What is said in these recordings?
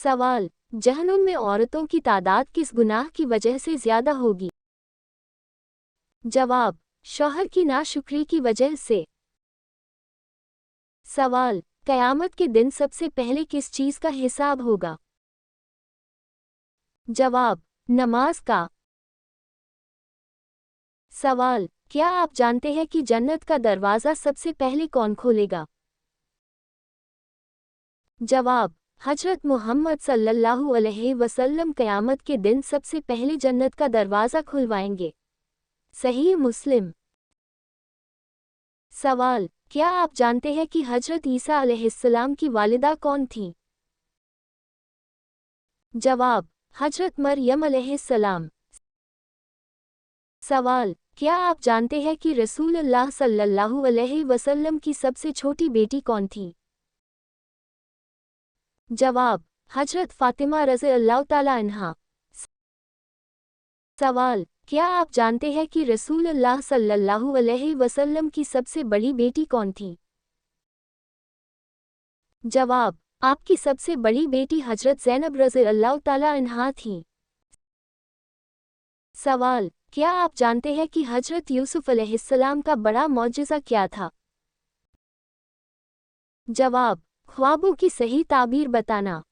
सवाल, जहन्नुम में औरतों की तादाद किस गुनाह की वजह से ज्यादा होगी? जवाब, शौहर की नाशुक्री की वजह से। सवाल, क़यामत के दिन सबसे पहले किस चीज का हिसाब होगा? जवाब, नमाज का। सवाल, क्या आप जानते हैं कि जन्नत का दरवाज़ा सबसे पहले कौन खोलेगा? जवाब, हजरत मोहम्मद सल्लल्लाहु अलैहि वसल्लम क़यामत के दिन सबसे पहले जन्नत का दरवाज़ा खुलवाएंगे। सही मुस्लिम। सवाल, क्या आप जानते हैं कि हजरत ईसा अलैहिस्सलाम की वालिदा कौन थी? जवाब, हजरत मरियम अलैहिस्सलाम। सवाल, क्या आप जानते हैं कि रसूलुल्लाह सल्लल्लाहु अलैहि वसल्लम की सबसे छोटी बेटी कौन थी? जवाब, हजरत फातिमा रज़ियल्लाहु ताला अन्हा। सवाल, क्या आप जानते हैं कि रसूलुल्लाह सल्लल्लाहु अलैहि वसल्लम की सबसे बड़ी बेटी कौन थी? जवाब, आपकी सबसे बड़ी बेटी हजरत ज़ैनब रज़ियल्लाहु ताला अन्हा थी। सवाल, क्या आप जानते हैं कि हजरत यूसुफ अलैहिस्सलाम का बड़ा मौजिज़ा क्या था? जवाब, ख्वाबों की सही ताबीर बताना।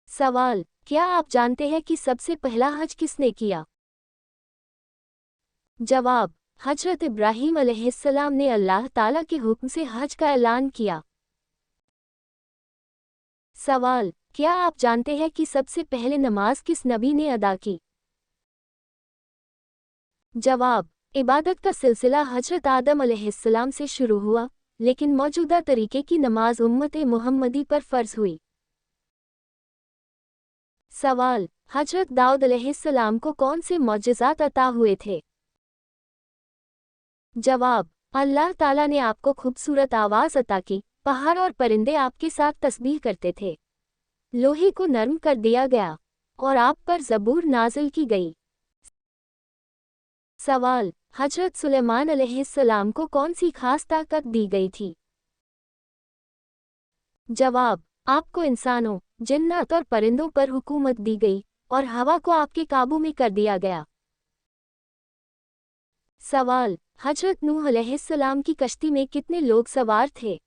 सवाल, क्या आप जानते हैं कि सबसे पहला हज किसने किया? जवाब, हजरत इब्राहीम अलैहिस्सलाम ने अल्लाह ताला के हुक्म से हज का ऐलान किया। सवाल, क्या आप जानते हैं कि सबसे पहले नमाज किस नबी ने अदा की? जवाब, इबादत का सिलसिला हजरत आदम अलैहिस्सलाम से शुरू हुआ, लेकिन मौजूदा तरीके की नमाज उम्मत मुहम्मदी पर फ़र्ज़ हुई। सवाल, हजरत दाऊद अलैहिस्सलाम को कौन से मौजिज़ात अता हुए थे? जवाब, अल्लाह ताला ने आपको खूबसूरत आवाज़ अता की, पहाड़ और परिंदे आपके साथ तस्बीह करते थे, लोहे को नरम कर दिया गया, और आप पर ज़बूर नाजिल की गई। सवाल, हजरत सुलेमान अलैहिस्सलाम को कौन सी खास ताकत दी गई थी? जवाब, आपको इंसानों, जिन्नात और परिंदों पर हुकूमत दी गई, और हवा को आपके काबू में कर दिया गया। सवाल, हजरत नूह अलैहिस्सलाम की कश्ती में कितने लोग सवार थे?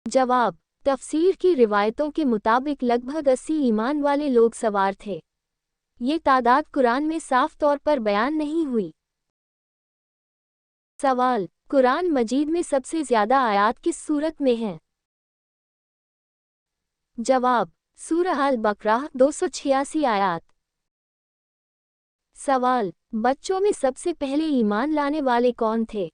जवाब, तफसीर की रिवायतों के मुताबिक लगभग 80 ईमान वाले लोग सवार थे। ये तादाद कुरान में साफ तौर पर बयान नहीं हुई। सवाल, कुरान मजीद में सबसे ज्यादा आयात किस सूरत में हैं? जवाब, सूरह अल बकरा 286 आयात। सवाल, बच्चों में सबसे पहले ईमान लाने वाले कौन थे?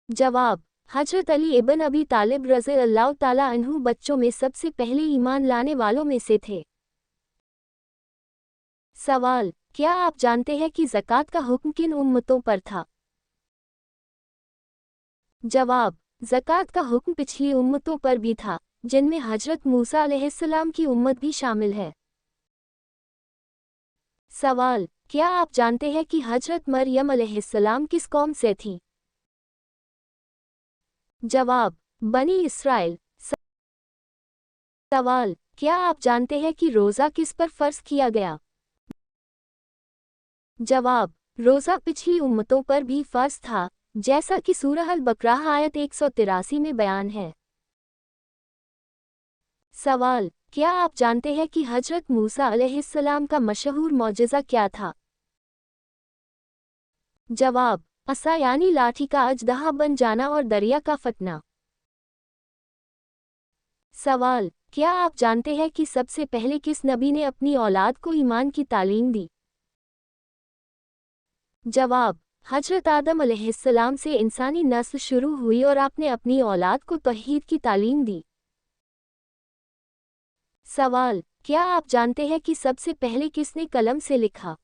जवाब, हजरत अली इब्न अबी तालिब रज़ियल्लाहु ताला अन्हु बच्चों में सबसे पहले ईमान लाने वालों में से थे। सवाल, क्या आप जानते हैं कि ज़कात का हुक्म किन उम्मतों पर था? जवाब, ज़कात का हुक्म पिछली उम्मतों पर भी था, जिनमें हजरत मूसा अलैहिस्सलाम की उम्मत भी शामिल है। सवाल, क्या आप जानते हैं कि हजरत मरियम अलैहिस्सलाम किस कौम से थी? जवाब, बनी इसराइल। सवाल, क्या आप जानते हैं कि रोज़ा किस पर फ़र्ज़ किया गया? जवाब, रोज़ा पिछली उम्मतों पर भी फ़र्ज़ था, जैसा कि सूरह अल बकरा आयत 183 में बयान है। सवाल, क्या आप जानते हैं कि हजरत मूसा अलैहिस्सलाम का मशहूर मौजिज़ा क्या था? जवाब, असा यानी लाठी का अजदहा बन जाना और दरिया का फटना। सवाल, क्या आप जानते हैं कि सबसे पहले किस नबी ने अपनी औलाद को ईमान की तालीम दी? जवाब, हजरत आदम अलैहिस्सलाम से इंसानी नस्ल शुरू हुई और आपने अपनी औलाद को तौहीद की तालीम दी। सवाल, क्या आप जानते हैं कि सबसे पहले किसने कलम से लिखा?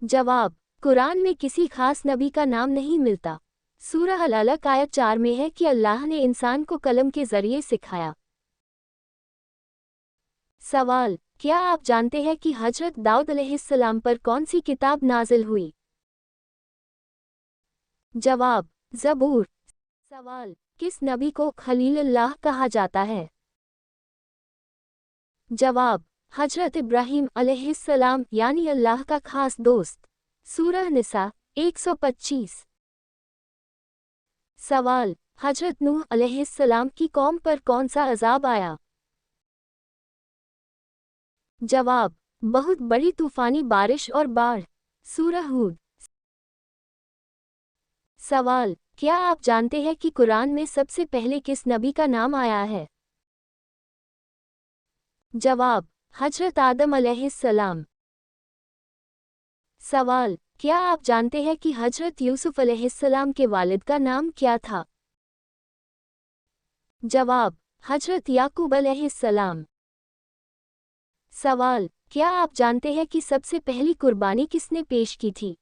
जवाब, कुरान में किसी खास नबी का नाम नहीं मिलता। सूरह अल अलक आयत 4 में है कि अल्लाह ने इंसान को कलम के जरिए सिखाया। सवाल, क्या आप जानते हैं कि हजरत दाऊद अलैहिस्सलाम पर कौन सी किताब नाजिल हुई? जवाब, ज़बूर। सवाल, किस नबी को खलीलुल्लाह कहा जाता है? जवाब, हजरत इब्राहीम अलैहिस्सलाम यानी अल्लाह का खास दोस्त। सूरह निसा 125। सवाल, हजरत नूह अलैहिस्सलाम की कौम पर कौन सा अजाब आया? जवाब, बहुत बड़ी तूफानी बारिश और बाढ़। सूरह हूद। सवाल, क्या आप जानते हैं कि कुरान में सबसे पहले किस नबी का नाम आया है? जवाब, हजरत आदम अलैहिस्सलाम। सवाल, क्या आप जानते हैं कि हजरत यूसुफ अलैहिस्सलाम के वालिद का नाम क्या था? जवाब, हजरत याकूब अलैहिस्सलाम। सवाल, क्या आप जानते हैं कि सबसे पहली कुर्बानी किसने पेश की थी?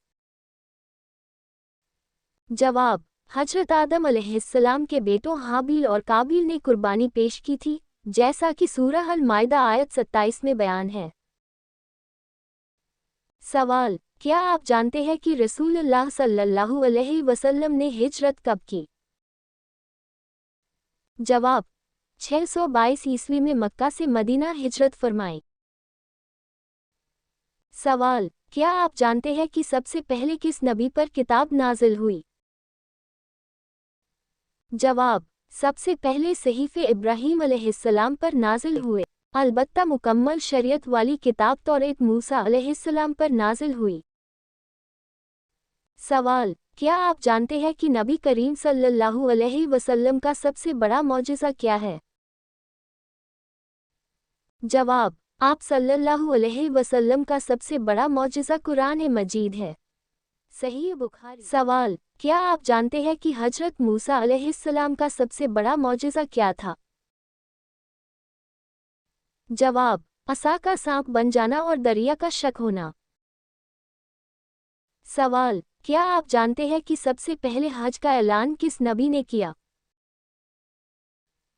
जवाब, हजरत आदम अलैहिस्सलाम के बेटों हाबिल और काबिल ने कुर्बानी पेश की थी, जैसा कि सूरह अल-माइदा आयत 27 में बयान है। सवाल, क्या आप जानते हैं कि रसूलुल्लाह सल्लल्लाहु अलैहि वसल्लम ने हिजरत कब की? जवाब, 622 ईस्वी में मक्का से मदीना हिजरत फरमाई। सवाल, क्या आप जानते हैं कि सबसे पहले किस नबी पर किताब नाजिल हुई? जवाब, सबसे पहले सहीफ़े इब्राहीम अलैहिस्सलाम पर नाजिल हुए। अलबत्ता मुकम्मल शरीयत वाली किताब तौरेत मूसा अलैहिस्सलाम पर नाजिल हुई। सवाल, क्या आप जानते हैं कि नबी करीम सल्लल्लाहु अलैहि वसल्लम का सबसे बड़ा मौजिज़ा क्या है? जवाब, आप सल्लल्लाहु अलैहि वसल्लम का सबसे बड़ा मौजिज़ा कुरान मजीद है। सही बुखारी। सवाल, क्या आप जानते हैं कि हजरत मूसा अलैहिस्सलाम का सबसे बड़ा मौजिज़ा क्या था? जवाब, असा का सांप बन जाना और दरिया का शक होना। सवाल, क्या आप जानते हैं कि सबसे पहले हज का ऐलान किस नबी ने किया?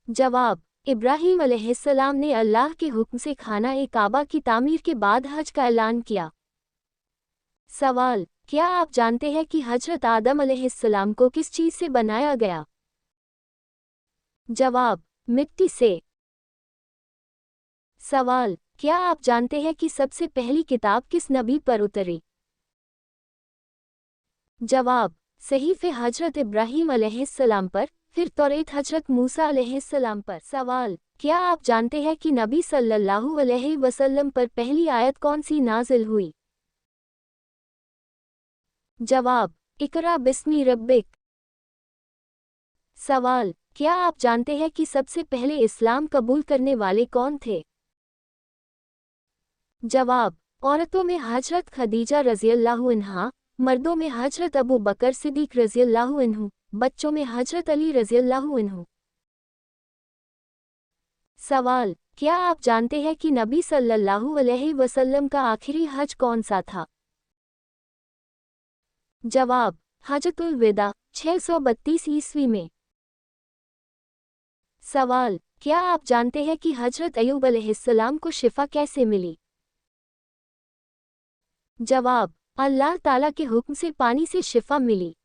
जवाब, इब्राहीम अलैहिस्सलाम ने अल्लाह के हुक्म से खाना-ए-काबा की तामीर के बाद हज का ऐलान किया। सवाल, क्या आप जानते हैं कि हजरत आदम अलैहिस्सलाम को किस चीज़ से बनाया गया? जवाब, मिट्टी से। सवाल, क्या आप जानते हैं कि सबसे पहली किताब किस नबी पर उतरी? जवाब, सहीफ़े हजरत इब्राहीम अलैहिस्सलाम पर, फिर तौरेत हजरत मूसा अलैहिस्सलाम पर। सवाल, क्या आप जानते हैं कि नबी सल्लल्लाहु अलैहि वसल्लम पर पहली आयत कौन सी नाजिल हुई? जवाब, इकरा बिस्मी रब्बिक। सवाल, क्या आप जानते हैं कि सबसे पहले इस्लाम कबूल करने वाले कौन थे? जवाब, औरतों में हजरत खदीजा रज़ियल्लाहु अन्हा, मर्दों में हजरत अबू बकर सिद्दीक़ रज़ियल्लाहु अन्हु, बच्चों में हजरत अली रज़ियल्लाहु अन्हु। सवाल, क्या आप जानते हैं कि नबी सल्लल्लाहु अलैहि वसल्लम का आखिरी हज कौन सा था? जवाब, हजतुल विदा 632 ईस्वी में। सवाल, क्या आप जानते हैं कि हजरत अय्यूब अलैहिस्सलाम को शिफा कैसे मिली? जवाब, अल्लाह ताला के हुक्म से पानी से शिफा मिली।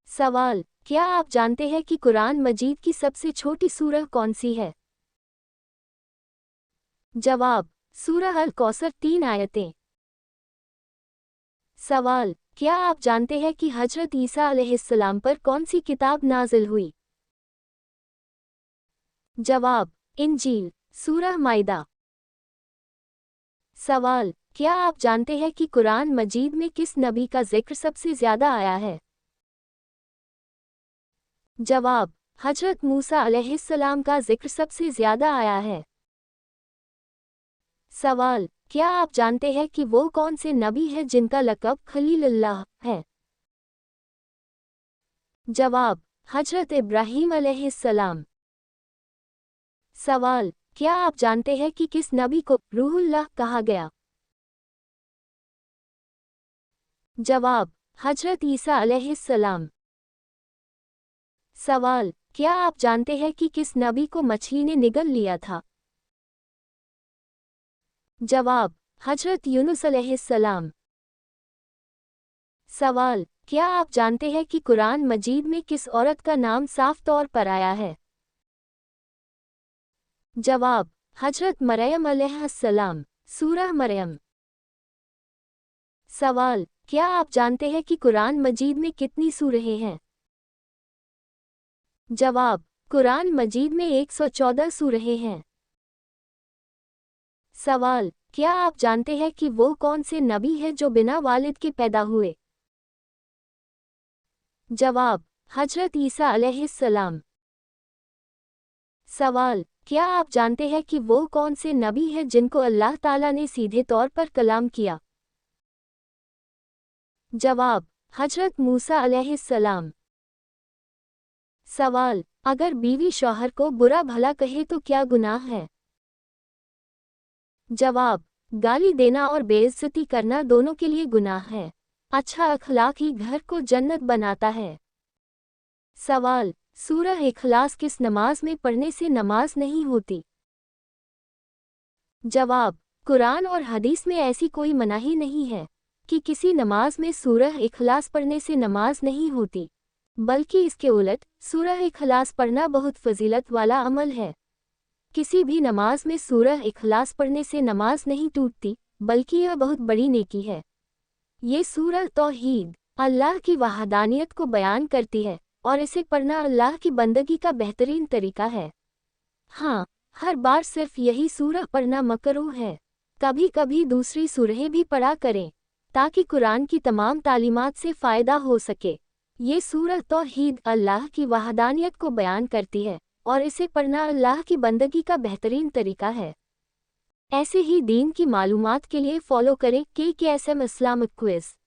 सवाल, क्या आप जानते हैं कि कुरान मजीद की सबसे छोटी सूरह कौन सी है? जवाब, सूरह अल कौसर 3 आयतें। सवाल, क्या आप जानते हैं कि हजरत ईसा अलैहिस्सलाम पर कौन सी किताब नाजिल हुई? जवाब, इंजील। सूरह माइदा। सवाल, क्या आप जानते हैं कि कुरान मजीद में किस नबी का जिक्र सबसे ज्यादा आया है? जवाब, हजरत मूसा अलैहिस्सलाम का जिक्र सबसे ज्यादा आया है। सवाल, क्या आप जानते हैं कि वो कौन से नबी हैं जिनका लक़ब खलीलुल्लाह है? जवाब, हजरत इब्राहीम अलैहिस्सलाम। सवाल, क्या आप जानते हैं कि किस नबी को रूहुल्लाह कहा गया? जवाब, हजरत ईसा अलैहिस्सलाम। सवाल, क्या आप जानते हैं कि किस नबी को मछली ने निगल लिया था? जवाब, हजरत यूनुस अलैहिस्सलाम। सवाल, کیا آپ جانتے ہیں کہ قرآن مجید میں کس عورت کا نام صاف طور پر آیا ہے؟ جواب: حضرت مریم علیہ السلام۔ سورہ مریم۔ سوال: کیا آپ جانتے ہیں کہ قرآن مجید میں کتنی سورہیں ہیں؟ جواب: قرآن مجید میں 114 سورہیں ہیں۔ سوال: کیا آپ جانتے ہیں کہ وہ کون سے نبی ہیں جو بنا والد کے پیدا ہوئے؟ جواب: حضرت عیسیٰ علیہ السلام۔ سوال: کیا آپ جانتے ہیں کہ وہ کون سے نبی ہیں جن کو اللہ تعالیٰ نے سیدھے طور پر کلام کیا؟ جواب: حضرت موسیٰ علیہ السلام۔ سوال: اگر بیوی شوہر کو برا بھلا کہے تو کیا گناہ ہے؟ جواب: گالی دینا اور بے عزتی کرنا دونوں کے لیے گناہ ہے۔ اچھا اخلاق ہی گھر کو جنت بناتا ہے۔ سوال: سورہ اخلاص کس نماز میں پڑھنے سے نماز نہیں ہوتی؟ جواب: قرآن اور حدیث میں ایسی کوئی مناہی نہیں ہے کہ کسی نماز میں سورہ اخلاص پڑھنے سے نماز نہیں ہوتی، بلکہ اس کے الٹ سورہ اخلاص پڑھنا بہت فضیلت والا عمل ہے۔ کسی بھی نماز میں سورہ اخلاص پڑھنے سے نماز نہیں ٹوٹتی، بلکہ یہ بہت بڑی نیکی ہے۔ یہ سورہ توحید، اللہ کی وحدانیت کو بیان کرتی ہے، اور اسے پڑھنا اللہ کی بندگی کا بہترین طریقہ ہے۔ ہاں، ہر بار صرف یہی سورہ پڑھنا مکروہ ہے۔ کبھی کبھی دوسری سورہیں بھی پڑھا کریں، تاکہ قرآن کی تمام تعلیمات سے فائدہ ہو سکے۔ یہ سورہ توحید اللہ کی وحدانیت کو بیان کرتی ہے، اور اسے پڑھنا اللہ کی بندگی کا بہترین طریقہ ہے۔ ایسے ہی دین کی معلومات کے لیے فالو کریں KKSM اسلامک کوئز۔